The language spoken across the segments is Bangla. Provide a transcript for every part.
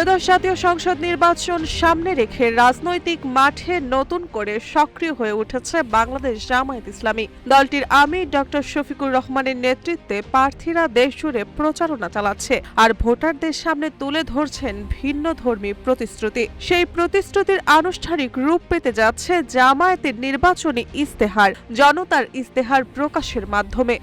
ত্রয়োদশ জাতীয় সংসদ নির্বাচন সামনে রেখে রাজনৈতিক মাঠে নতুন করে সক্রিয় হয়ে উঠেছে বাংলাদেশ জামায়াত ইসলামী। দলটির আমির ডক্টর শফিকুর রহমানের নেতৃত্বে প্রার্থীরা দেশজুড়ে প্রচারণা চালাচ্ছে আর ভোটারদের সামনে তুলে ধরছেন ভিন্নধর্মী প্রতিশ্রুতি। সেই প্রতিশ্রুতির আনুষ্ঠানিক রূপ পেতে যাচ্ছে জামায়াতের নির্বাচনী ইস্তেহার, জনতার ইস্তেহার প্রকাশের মাধ্যমে।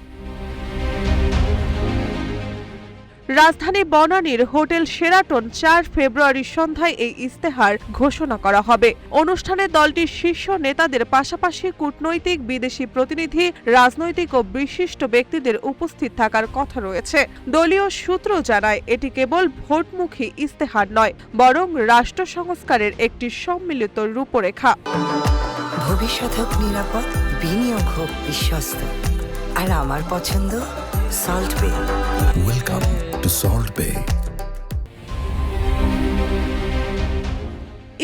রাজধানী বনানীর হোটেল শেরাটন ৪ ফেব্রুয়ারি সন্ধ্যায় এই ইস্তেহার ঘোষণা করা হবে। অনুষ্ঠানে দলটির শীর্ষ নেতাদের পাশাপাশি কূটনৈতিক, বিদেশি প্রতিনিধি, রাজনৈতিক ও বিশিষ্ট ব্যক্তিদের উপস্থিত থাকার কথা রয়েছে। দলীয় সূত্র জানায়, এটি কেবল ভোটমুখী ইস্তেহার নয়, বরং রাষ্ট্র সংস্কারের একটি সম্মিলিত রূপরেখা। ভবিষ্যৎ হোক নিরাপদ, বিনিয়োগ হোক বিশ্বস্ত, আর আমার পছন্দ সল্ট বে। ওয়েলকাম টু সল্ট বে।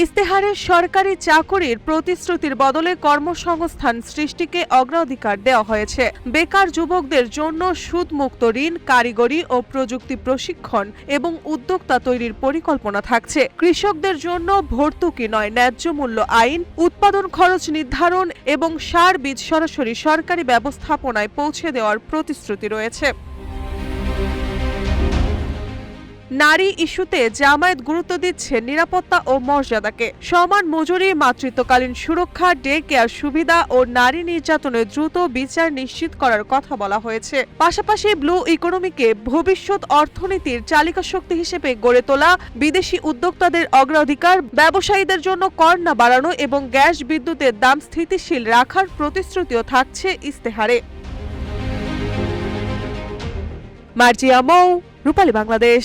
ইস্তেহারে সরকারি চাকরির প্রতিশ্রুতির বদলে কর্মসংস্থান সৃষ্টিকে অগ্রাধিকার দেওয়া হয়েছে। বেকার যুবকদের জন্য সুদমুক্ত ঋণ, কারিগরি ও প্রযুক্তি প্রশিক্ষণ এবং উদ্যোক্তা তৈরির পরিকল্পনা থাকছে। কৃষকদের জন্য ভর্তুকি নয়, ন্যায্য মূল্য আইন, উৎপাদন খরচ নির্ধারণ এবং সার বীজ সরাসরি সরকারি ব্যবস্থাপনায় পৌঁছে দেওয়ার প্রতিশ্রুতি রয়েছে। নারী ইস্যুতে জামায়াত গুরুত্ব দিচ্ছে নিরাপত্তা ও মর্যাদাকে। সমান মজুরি, মাতৃত্বকালীন সুরক্ষা, ডে কেয়ার সুবিধা ও নারী নির্যাতনের দ্রুত বিচার নিশ্চিত করার কথা বলা হয়েছে। পাশাপাশি ব্লু ইকোনমিকে ভবিষ্যৎ অর্থনীতির চালিকা শক্তি হিসেবে গড়ে তোলা, বিদেশি উদ্যোক্তাদের অগ্রাধিকার, ব্যবসায়ীদের জন্য কর না বাড়ানো এবং গ্যাস বিদ্যুতের দাম স্থিতিশীল রাখার প্রতিশ্রুতিও থাকছে ইস্তেহারে। মার্জিয়া মৌ, রূপালী বাংলাদেশ।